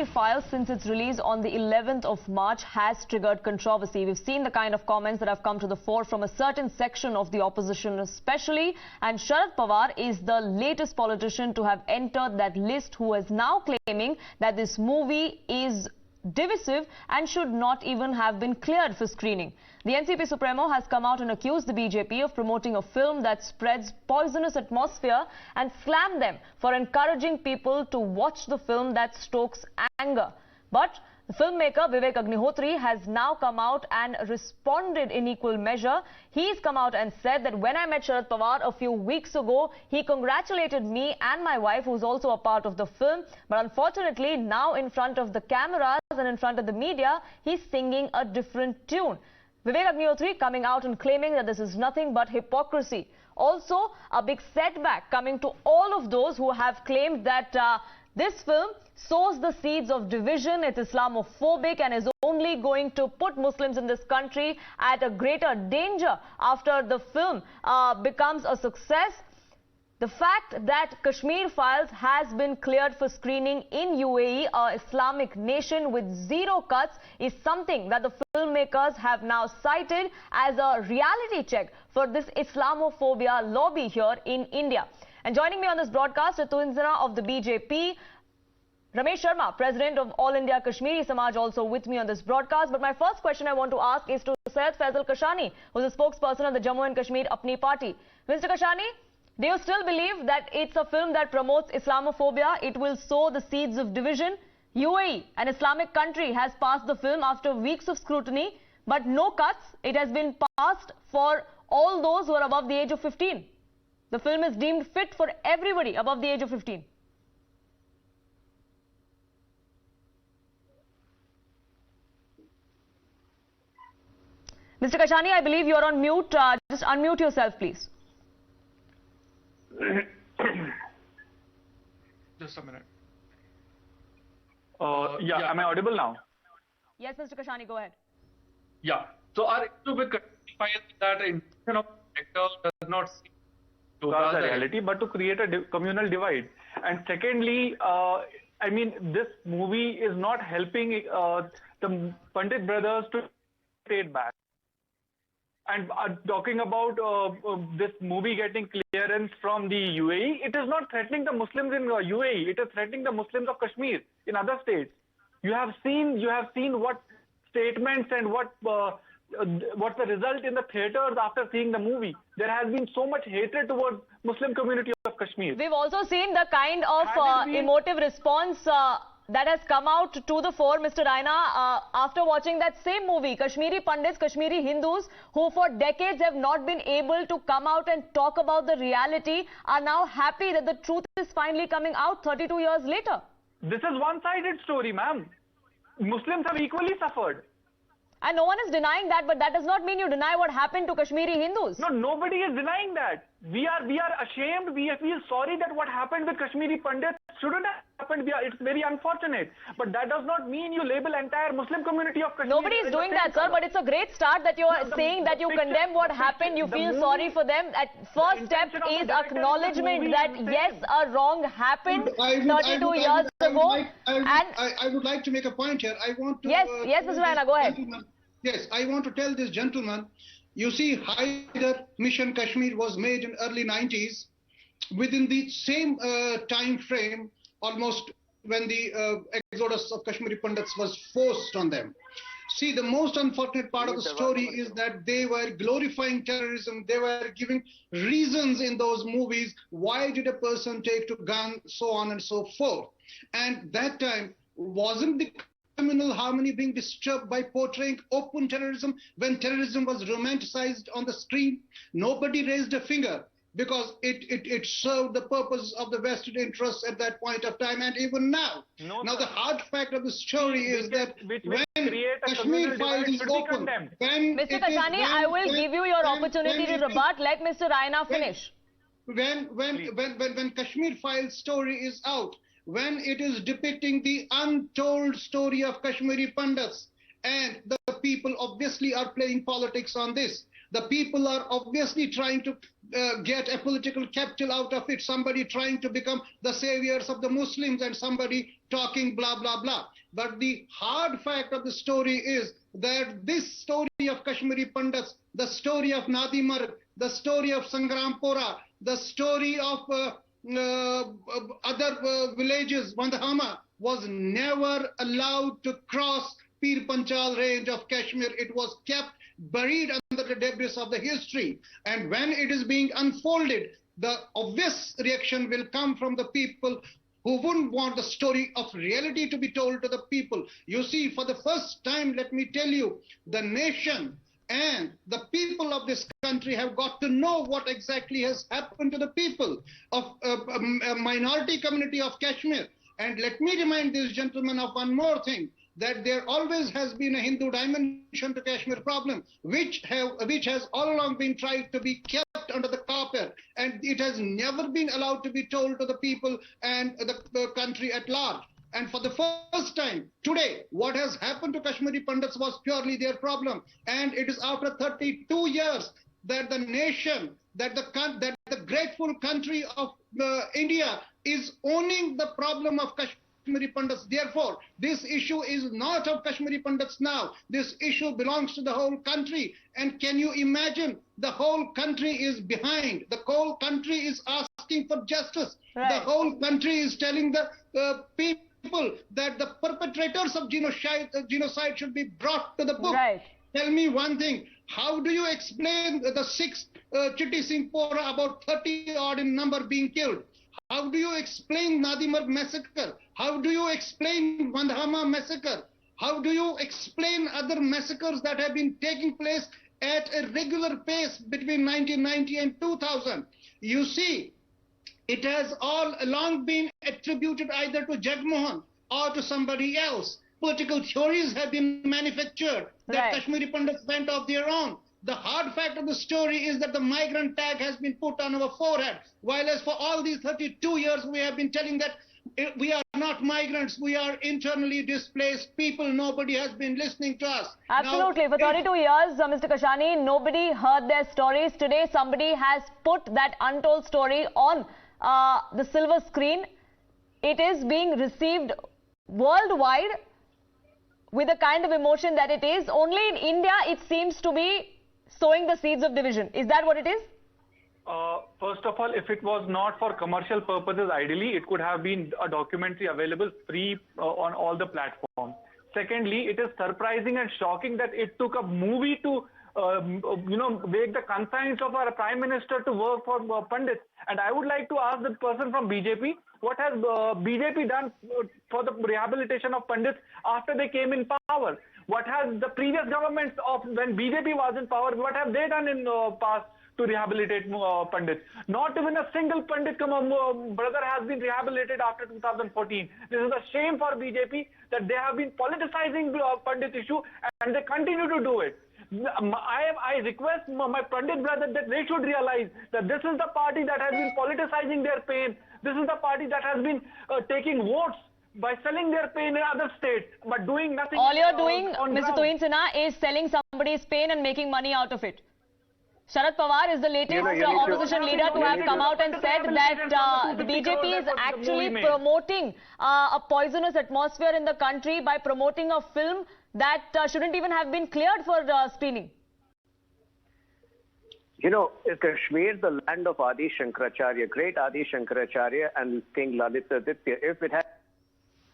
Files, since its release on the 11th of March, has triggered controversy. We've seen the kind of comments that have come to the fore from a certain section of the opposition especially, and Sharad Pawar is the latest politician to have entered that list, who is now claiming that this movie is divisive and should not even have been cleared for screening. The NCP Supremo has come out and accused the BJP of promoting a film that spreads poisonous atmosphere and slammed them for encouraging people to watch the film that stokes anger. But the filmmaker Vivek Agnihotri has now come out and responded in equal measure. He's come out and said that when I met Sharad Pawar a few weeks ago, he congratulated me and my wife, who's also a part of the film. But unfortunately, now in front of the cameras and in front of the media, he's singing a different tune. Vivek Agnihotri coming out and claiming that this is nothing but hypocrisy. Also, a big setback coming to all of those who have claimed that this film sows the seeds of division, it's Islamophobic, and is only going to put Muslims in this country at a greater danger after the film becomes a success. The fact that Kashmir Files has been cleared for screening in UAE, a Islamic nation with zero cuts, is something that the filmmakers have now cited as a reality check for this Islamophobia lobby here in India. And joining me on this broadcast, a twinzana of the BJP, Ramesh Sharma, President of All India Kashmiri Samaj, also with me on this broadcast. But my first question I want to ask is to Syed Fazal Kasani, who is a spokesperson of the Jammu and Kashmir Apni Party. Mr. Kashani, do you still believe that it's a film that promotes Islamophobia? It will sow the seeds of division? UAE, an Islamic country, has passed the film after weeks of scrutiny, but no cuts. It has been passed for all those who are above the age of 15. The film is deemed fit for everybody above the age of 15. Mr. Kashani, I believe you are on mute. Just unmute yourself, please. Just a minute. Am I audible now? Yes, Mr. Kashani, go ahead. Yeah. So our issue with Kashmiri Files is that intention of the actor does not seem to the reality, but to create a communal divide. And secondly, I mean, this movie is not helping the Pandit brothers to stay back. And talking about this movie getting clearance from the UAE, it is not threatening the Muslims in UAE. It is threatening the Muslims of Kashmir in other states. You have seen what statements and what's the result in the theaters after seeing the movie. There has been so much hatred towards Muslim community of Kashmir. We've also seen the kind of emotive response that has come out to the fore, Mr. Raina, after watching that same movie. Kashmiri Pandits, Kashmiri Hindus, who for decades have not been able to come out and talk about the reality, are now happy that the truth is finally coming out 32 years later. This is one-sided story, ma'am. Muslims have equally suffered. And no one is denying that, but that does not mean you deny what happened to Kashmiri Hindus. No, nobody is denying that. We are ashamed. We feel sorry that what happened with Kashmiri Pandits shouldn't have happened. It's very unfortunate. But that does not mean you label entire Muslim community of Kashmir. Nobody is doing that, sir, but it's a great start that you are saying that you condemn what happened, you feel sorry for them. At first step is acknowledgement that yes, a wrong happened 32 years ago. I would like to make a point here. I want to... Yes, Mr. Raina, go ahead. Yes, I want to tell this gentleman, you see, Haider Mission Kashmir was made in early 90s. Within the same time frame, almost when the exodus of Kashmiri Pandits was forced on them. See, the most unfortunate part of the story is that they were glorifying terrorism. They were giving reasons in those movies. Why did a person take to gun, so on and so forth. And that time, wasn't the communal harmony being disturbed by portraying open terrorism when terrorism was romanticized on the screen? Nobody raised a finger, because it served the purpose of the vested interests at that point of time, and even now. Now the hard fact of the story is that when Kashmir Files is open, Mr. Kasani, I will give you your opportunity to rebut. Let Mr. Raina finish. When Kashmir Files story is out, when it is depicting the untold story of Kashmiri Pandits, and the people obviously are playing politics on this. The people are obviously trying to get a political capital out of it. Somebody trying to become the saviors of the Muslims, and somebody talking blah, blah, blah. But the hard fact of the story is that this story of Kashmiri Pandits, the story of Nadimar, the story of Sangrampura, the story of other villages, Vandhama, was never allowed to cross Pir Panchal range of Kashmir. It was kept buried under the debris of the history. And when it is being unfolded, the obvious reaction will come from the people who wouldn't want the story of reality to be told to the people. You see, for the first time, let me tell you, the nation and the people of this country have got to know what exactly has happened to the people of a minority community of Kashmir. And let me remind this gentleman of one more thing, that there always has been a Hindu dimension to Kashmir problem, which has all along been tried to be kept under the carpet, and it has never been allowed to be told to the people and the country at large. And for the first time today, what has happened to Kashmiri Pandits was purely their problem. And it is after 32 years that the nation, that the grateful country of India is owning the problem of Kashmiri Pandits. Therefore, this issue is not of Kashmiri Pandits now. This issue belongs to the whole country. And can you imagine, the whole country is behind. The whole country is asking for justice. Right. The whole country is telling the people that the perpetrators of genocide should be brought to the book. Right. Tell me one thing. How do you explain the 6 Chitti Singh Pora, about 30 odd in number, being killed? How do you explain Nadimar massacre? How do you explain Vandhama massacre? How do you explain other massacres that have been taking place at a regular pace between 1990 and 2000? You see, it has all along been attributed either to Jagmohan or to somebody else. Political theories have been manufactured that Kashmiri Pandits went off their own. The hard fact of the story is that the migrant tag has been put on our forehead, while as for all these 32 years we have been telling that we are not migrants, we are internally displaced people. Nobody has been listening to us. Absolutely. For 32 years, Mr. Kasani, nobody heard their stories. Today, somebody has put that untold story on the silver screen. It is being received worldwide with the kind of emotion that it is. Only in India, it seems to be sowing the seeds of division. Is that what it is? First of all, if it was not for commercial purposes, ideally, it could have been a documentary available free on all the platforms. Secondly, it is surprising and shocking that it took a movie to make the conscience of our Prime Minister to work for Pandits. And I would like to ask the person from BJP, what has BJP done for the rehabilitation of Pandits after they came in power? What has the previous governments of when BJP was in power, what have they done in past to rehabilitate Pandits? Not even a single Pandit brother has been rehabilitated after 2014. This is a shame for BJP that they have been politicizing the Pandit issue and they continue to do it. I request my Pandit brother that they should realize that this is the party that has been politicizing their pain. This is the party that has been taking votes by selling their pain in other states, but doing nothing. All you're doing, Mr. Tuhin Sinha, is selling somebody's pain and making money out of it. Sharad Pawar is the latest opposition leader to have come out and said that the BJP is actually promoting a poisonous atmosphere in the country by promoting a film that shouldn't even have been cleared for screening. You know, Kashmir, the land of Adi Shankaracharya, great Adi Shankaracharya and King Lalitaditya, if it had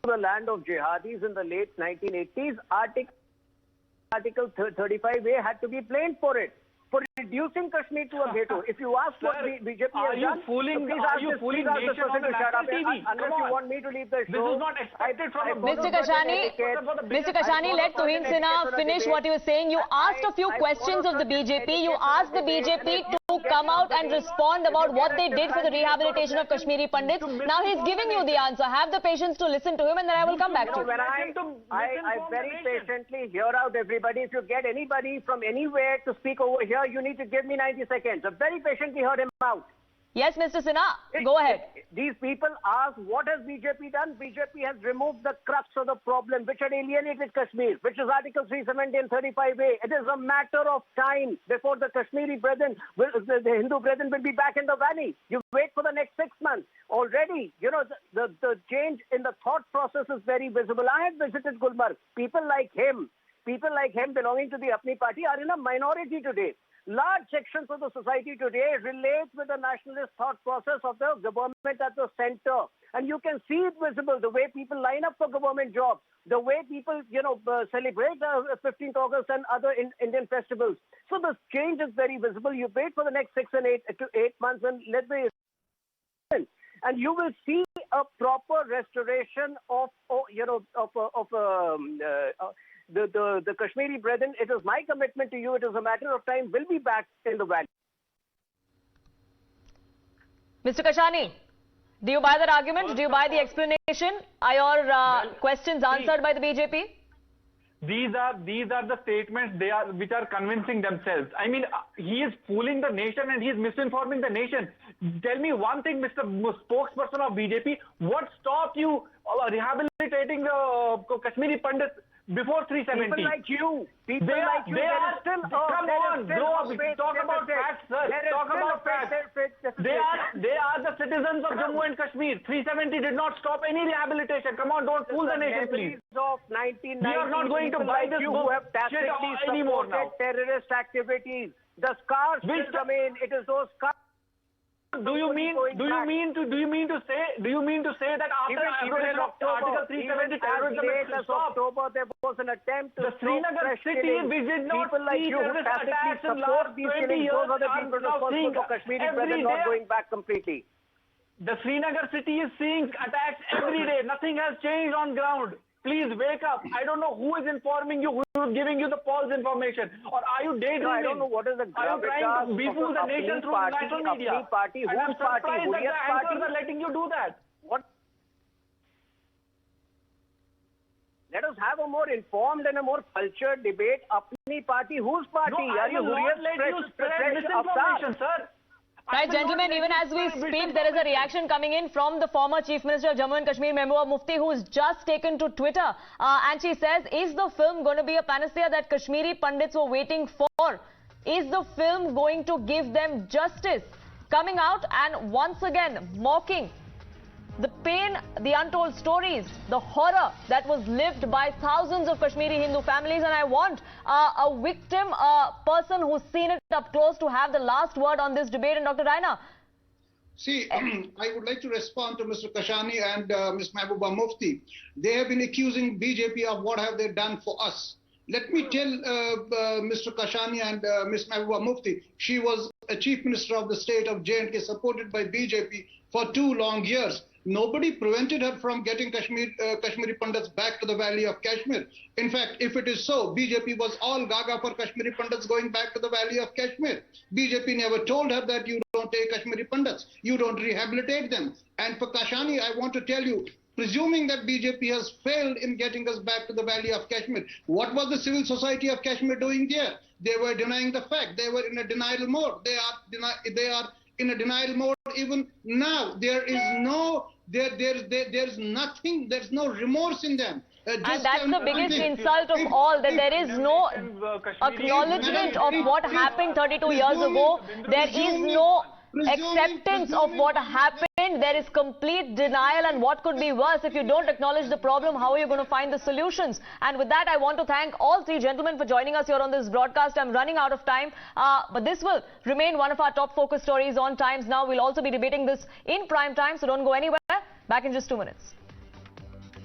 the land of jihadis in the late 1980s, Article 35A had to be blamed for it, for reducing Kashmir to a ghetto. If you ask what BJP has done, please ask this person to shut up. Unless you want me to leave the show. This is not expected from Mr. Kashani, let Tuhin Sinha finish what he was saying. You asked a few questions of the BJP. You asked the BJP to come out and respond about what they did for the rehabilitation of Kashmiri Pandits. Now he's giving you the answer. Have the patience to listen to him and then I will come back to you. When I very patiently hear out everybody. If you get anybody from anywhere to speak over here, you need to give me 90 seconds. I very patiently heard him out. Yes, Mr. Sinha, go ahead. These people ask, what has BJP done? BJP has removed the crux of the problem, which had alienated Kashmir, which is Article 370 and 35A. It is a matter of time before the Kashmiri brethren, the Hindu brethren will be back in the valley. You wait for the next 6 months. Already, you know, the change in the thought process is very visible. I had visited Gulmarg. People like him belonging to the Apni party are in a minority today. Large sections of the society today relate with the nationalist thought process of the government at the center. And you can see it visible, the way people line up for government jobs, the way people, you know, celebrate 15th August and other Indian festivals. So the change is very visible. You wait for the next 6 and 8 months and let the... And you will see a proper restoration of the Kashmiri brethren. It is my commitment to you. It is a matter of time. Will be back in the valley. Mr. Kasani, do you buy that argument? Do you buy the explanation? Are your questions answered by the BJP? These are the statements which are convincing themselves. I mean, he is fooling the nation and he is misinforming the nation. Tell me one thing, Mr. Spokesperson of BJP, what stopped you rehabilitating the Kashmiri Pandits before 370? People like you. People like you. They are still. Come on, grow up. Talk about facts, sir. Talk about facts. They are the citizens of Jammu and Kashmir. 370 did not stop any rehabilitation. Come on, don't fool the nation, please. Of 1990, we are not going to buy this you book who have tacitly supported terrorist activities. The scars still remain. It is those scars. Do you mean to say that after abolition of Article 370 terrorism is stopped? October, there was an attempt to the Srinagar city, we did not see terrorist attacks in last 20 years. Those are the people responsible for Kashmiri brethren not going back completely. The Srinagar city is seeing attacks every day. Nothing has changed on ground. Please wake up. I don't know who is informing you, who is giving you the false information. Or are you daydreaming? No, I don't know what is the gravitas. Are you trying to befool the nation through national media? Party, and I'm surprised that the anchors are letting you do that. What? Let us have a more informed and a more cultured debate. Apni party, whose party? No, I will not let you spread misinformation, sir. Right, gentlemen, even as we speak, there is a reaction coming in from the former Chief Minister of Jammu and Kashmir, Mehbooba Mufti, who has just taken to Twitter. And she says, is the film going to be a panacea that Kashmiri Pandits were waiting for? Is the film going to give them justice? Coming out and once again mocking the pain, the untold stories, the horror that was lived by thousands of Kashmiri Hindu families. And I want a victim, a person who's seen it up close, to have the last word on this debate. And Dr. Raina. See, I would like to respond to Mr. Kashani and Ms. Mehbooba Mufti. They have been accusing BJP of what have they done for us. Let me tell Mr. Kashani and Ms. Mehbooba Mufti, she was a Chief Minister of the state of J&K, supported by BJP for 2 long years. Nobody prevented her from getting Kashmiri Pandits back to the valley of Kashmir. In fact, if it is so, BJP was all gaga for Kashmiri Pandits going back to the valley of Kashmir. BJP never told her that you don't take Kashmiri Pandits, you don't rehabilitate them. And for Kashani, I want to tell you, presuming that BJP has failed in getting us back to the valley of Kashmir, what was the civil society of Kashmir doing there? They were denying the fact. They were in a denial mode. They are in a denial mode even now. There is no, there's nothing, there's no remorse in them. And that's the biggest insult of all, that there is no acknowledgement of what happened 32 years ago. There is no acceptance of what happened. There is complete denial, and what could be worse? If you don't acknowledge the problem, how are you going to find the solutions? And with that, I want to thank all 3 gentlemen for joining us here on this broadcast. I'm running out of time, but this will remain one of our top focus stories on Times Now. We'll also be debating this in prime time, so don't go anywhere. Back in just 2 minutes.